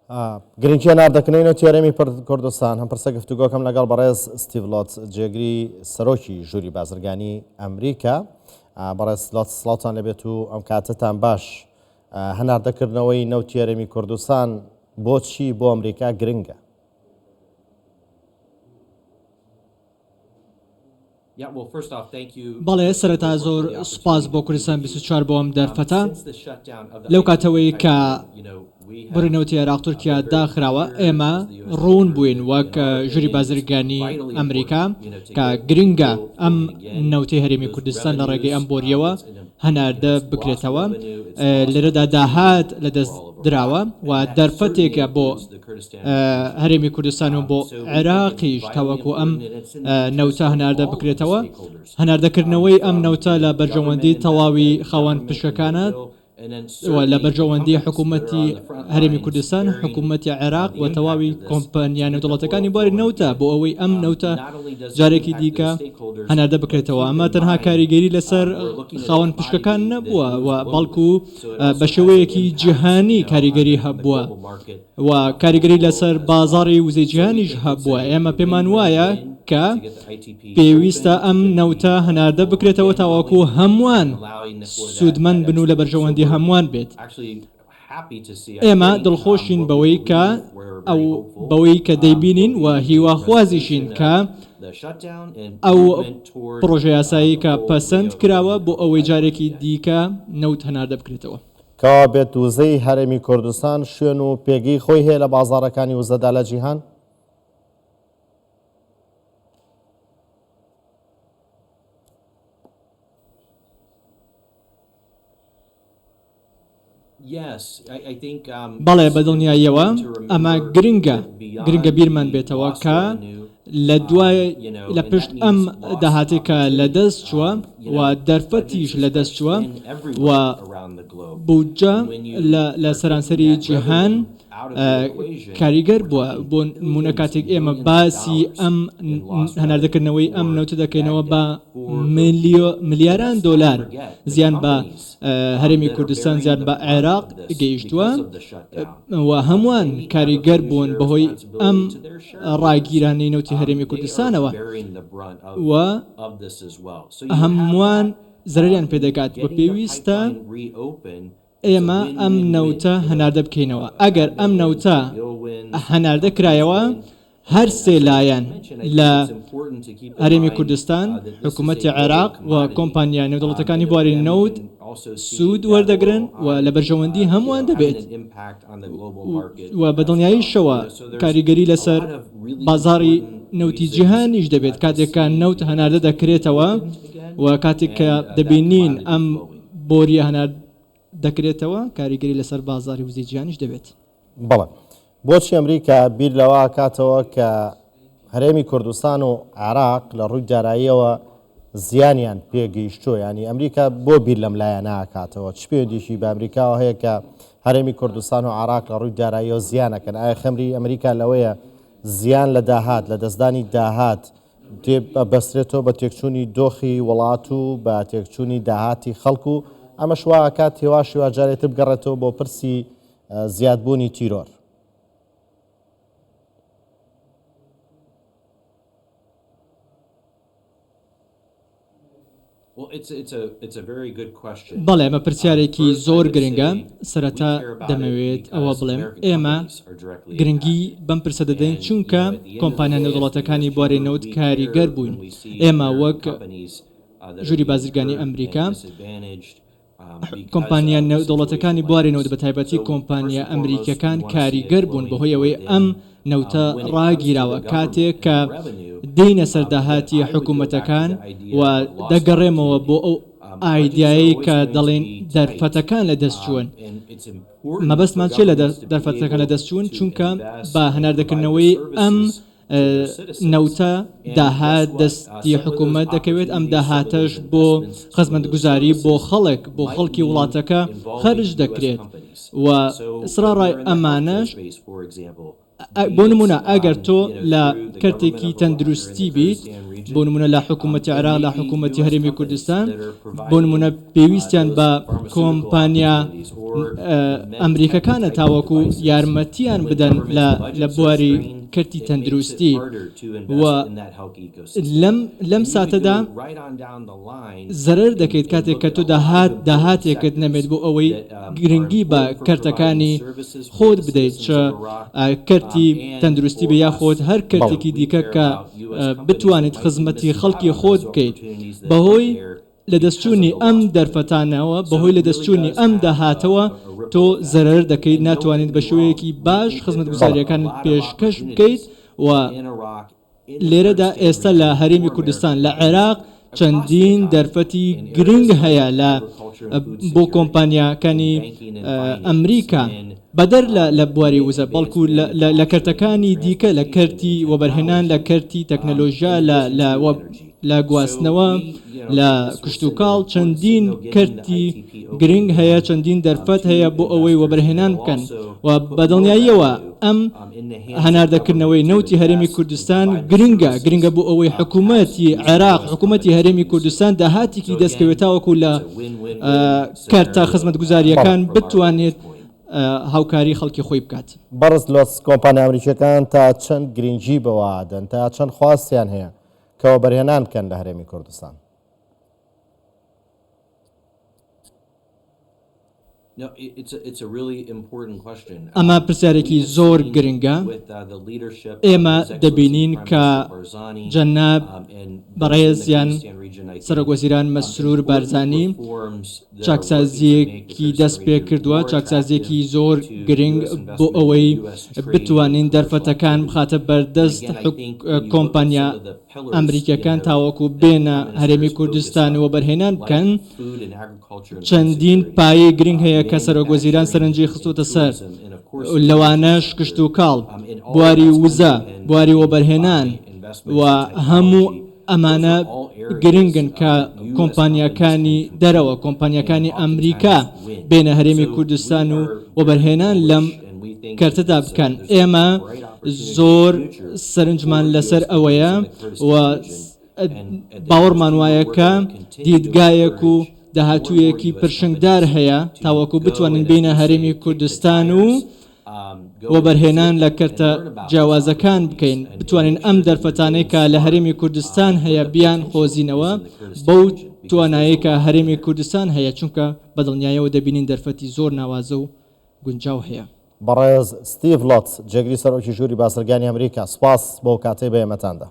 گرنگی ناردەکردنەوەی تیارەمی کوردستان هەم پرسە گفتوگۆکەم لەگەڵ بەڕێز ستیڤلۆت جێگری سەرۆکی ژووری بازرگانی ئەمریکا. بەڕێز سڵاتان لەبێت و ئەم کاتتان باش. هەناردەکردنەوەی نەوت تیارەمی کوردستان بۆچی بۆ ئەمریکا گرنگە؟ بەڵێ سەرەتا زۆر سوپاس بۆ کوردستان 24 بۆ ئەم دەرفەتە لەو کاتەوەی کە بڕینەوەتی عێراق تورکیا داخراوە ئێمە ڕوون بووین وەک ژووری بازرگانی ئەمریکا کە گرنگە ئەم نەوتەی هەرێمی کوردستان لە ڕێگەی ئەم بۆریەوە هەناردە بکرێتەوە. لێرەدا داهات لەدەست دراوە و دەرفەتێکە بۆ هەرێمی کوردستان و بۆ عێراقیش تاوەکو ئەم نەوتە هەناردە بکرێتەوە. هەناردەکردنەوەی ئەم نەوتە لە بەرژەوەندی تەواوی خاوەن پشکەکانە لە بەرژەوەندی حکوومەتی هەرێمی کوردستان، حکوومەتی عێراق و تەواوی کۆمپانیا نێودوڵەتەکانی باری نەوتە بۆ ئەوەی ئەم نەوتە جارێکی دیکە هەناردە بکرێتەوە. ئەمە تەنها کاریگەری لەسەر خاوەن پشکەکان نەبووە و بەڵکو بە شێوەیەکی جیهانی کاریگەری هەبووە و کاریگەری لەسەر بازاڕی وزەی جیهانیش هەبووە. ئێمە پێمان وایە کە پێویستە ئەم نەوتە هەناردە بکرێتەوە تاواکو هەمووان سوودمەند بن و لە بەرژەوەندی هەمووان بێت. ئێمە دڵخۆشین بەوەی کە ئەو بەوەی کە دەیبینین و هیواخوازیشین کە ئەو پرۆژە یاسایی کە پەسەند کراوە بۆ ئەوەی جارێکی دیکە نەوت هەناردە بکرێتەوە. کەوا بێت وزەی هەرێمی کوردستان شوێن و پێگەی خۆی هەیە لە بازاڕەکانی وزەدا لە جیهان؟ بەڵێ بەدڵنیاییەوە ئەمە گرنگە بیرمان بێتەوە کە لە دوای لە پشت ئەم داهاتێکە لە دەست چووە و دەرفەتیش لە دەست چووە و بودجە لە سەرانسەری جیهان کاریگەر بووە. بۆ نمونە کاتێک ئێمە باسی ئەم هەناردەکردنەوەی ئەم نەوتە دەکەینەوە بە ملیاران دۆلار زیان بە هەرێمی کوردستان زیان بە عێراق گەیشتووە و هەمووان کاریگەر بوون بەهۆی ئەم ڕاگیرانەی نەوتی هەرێمی کوردستانەوە و هەمووان زەرریان پێدەکات و پێویستە ئێمە ئەم نەوتە هەناردە بکەینەوە. ئەگەر ئەم نەوتە هەناردە کرایەوە هەر سێ لایەن لە هەرێمی کوردستان، حکوومەتی عێراق و کۆمپانیا نێودوڵەتەکانی بواری نەوت سوود وەردەگرن و لە بەرژەوەندی هەمووان دەبێت و بەدڵنیاییشەوە کاریگەری لەسەر بازاڕی نەوتی جیهانیش دەبێت کاتێکە نەوت هەناردە دەکرێتەوە و کاتێک کە دەبینین ئەم بۆریە هەنارد دەکرێتەوە کاریگەری لەسەر بازاری وزەی جیهانیش دەبێت. بەڵێ بۆچی ئەمریکا بیر لەوە کاتەوە کە هەرێمی کوردستان و عێراق لە ڕووی داراییەوە زیانیان پێگەیشتووە، ینی ئەمریکا بۆ بیر لەم لایە ناکاتەوە؟ چ پێویستیشی بە ئەمریکاوە هەیە کە هەرێمی کوردستان و عێراق لە ڕووی داراییەوە زیانەکەن؟ ئایا خەمری ئەمریکا لەوەیە زیان لە داهات لە دەستدانی داهات بەسترێتەوە بە تێکچوونی دۆخی وڵات و بە تێکچوونی داهاتی خەڵکو و ئەمە شواکات هێواشی واجارێت بگەڕێتەوە بۆ پرسی زیادبوونی تیرۆر؟ بەڵێ ئەمە پرسیارێکی زۆر گرنگە. سەرەتا دەمەوێت ئەوە بڵێم ئێمە گرنگی بەم پرسە دەدەین چونکە کۆمپانیا نێودوڵەتەکانی بواری نەوت کاریگەر بووین. ئێمە وەک ژووری بازرگانی ئەمریکا کۆمپانیا نێودوڵەتەکانی بواری نەوت بە تایبەتی کۆمپانیا ئەمریکیەکان کاریگەر بوون بەهۆی ئەوەی ئەم نەوتە ڕاگیراوە کاتێک کە دێنە سەرداهاتی حکوومەتەکان و دەگەڕێمەوە بۆ ئەو ئایدیایی کە دەڵێن دەرفەتەکان لە دەستچوون. مەبەستمان چێ لە دەرفەتەکان لە دەستچوون چونکە بە هەناردەکردنەوەی ئەم نەوتە داهات دەستی حکوومەت دەکەوێت. ئەم داهاتەش بۆ خزمەتگوزاری بۆ خەڵکی وڵاتەکە خەرج دەکرێت و سراڕای ئەمانەش بۆ نمونە ئەگەر تۆ لە کەرتێکی تەندروستی بیت بۆ نمونە لە حکوومەتی عێراق لە حکوومەتی هەرێمی کوردستان بۆ نمونە پێویستیان بە کۆمپانیا ئەمریکەکانە تاوەکو یارمەتیان بدەن لە بواری کەرتی تەندروستی و لەم ساتەدا زەرەر دەکەیت کاتێک کە تۆ داهاتێکت نەمێت بۆ ئەوەی گرنگی بە کەرتەکانی خۆت بدەیت چە کەرتی تەندروستی بە یاخۆت هەر کەرتێکی دیکە کە بتوانێت خزمەتی خەڵکی خۆت بکەیت بەهۆی لە دەستچوونی ئەم دەرفەتانەوە بەهۆی لە دەستچوونی ئەم داهاتەوە تۆ زەرەر دەکەیت ناتوانێت بە شێوەیەکی باش خزمەتگوزاریەکانت پێشکەش بکەیت و لێرەدا ئێستا لە هەرێمی کوردستان لە عێراق چەندین دەرفەتی گرنگ هەیە بۆ کۆمپانیاکانی ئەمریکا بەدەر لە بواری وزە بەڵکو لە کەرتەکانی دیکە لە کەرتی وەبەرهێنان لە کەرتی تەکنەلۆژیا لە گواستنەوە لە کشتتوکاڵ چەندین کەرتی گرنگ هەیە چەندین دەرفەت هەیە بۆ ئەوەی وەبەرهێنان بکەن و بەدڵنیاییەوە ئەم هەناردەکردنەوەی نەوتی هەرێمی کوردستان گرنگە بۆ ئەوەی حکوومەتی عێراق حکوومەتی هەرێمی کوردستان داهاتێکی دەستکەوێتاوەکو لە کارتە خزمەتگوزاریەکان بتوانێت هاوکاری خەڵکی خۆی بکات بەڕست لۆس کۆمپانیا ئەمریکیەکان تا چەند گرنگی بەوادەن تا چەند خواستیان هەیە کەەوە بەرهێنان بکەن لە هەرێمی کوردستان ئەمە پرسیارێکی زۆر گرنگە ئێمە دەبینین کە جەناب بەڕێزیان سەرۆکوەزیران مەسرور بارزانی چاکسازیەکی دەست پێ کردووە چاکسازیەکی زۆر گرنگ بۆ ئەوەی بتوانین دەرفەتەکان بخاتە بەردەست کۆمپانیا ئەمریکیەکان تاوەکو بێنە هەرێمی کوردستان و بەرهێنان بکەن چەندین پایەی گرنگ هەیە کە سەرۆکوەزیران سەرنجی خستوتە سەر لەوانەش کشت و کاڵ بواری وزە بواری وەبەرهێنان و هەموو ئەمانە گرنگن کە کۆمپانیاکانی دەرەوە کۆمپانیاکانی ئەمریکا بێنە هەرێمی کوردستان و وەبەرهێنان لەم کەرتەدا بکەن ئێمە زۆر سەرنجمان لەسەر ئەوەیە و باوەڕمان وایە کە دیدگایەک و داهاتوویەکی پرشنگدار هەیە تاوەکو بتوانین بینە هەرێمی کوردستان و وەبەرهێنان لە کەرتە جیاوازەکان بکەین بتوانین ئەم دەرفەتانەی کە لە هەرێمی کوردستان هەیە بیان خۆزینەوە بەو توانایی کە هەرێمی کوردستان هەیە چونکە بەدڵنیایەوە دەبینین دەرفەتی زۆر ناوازە و گونجاو هەیە بەڕێز ستیڤ لۆتس جێگری سەرۆکی ژووری بازرگانی ئەمریکا سپاس بۆ کاتەی بە ئێمەتاندا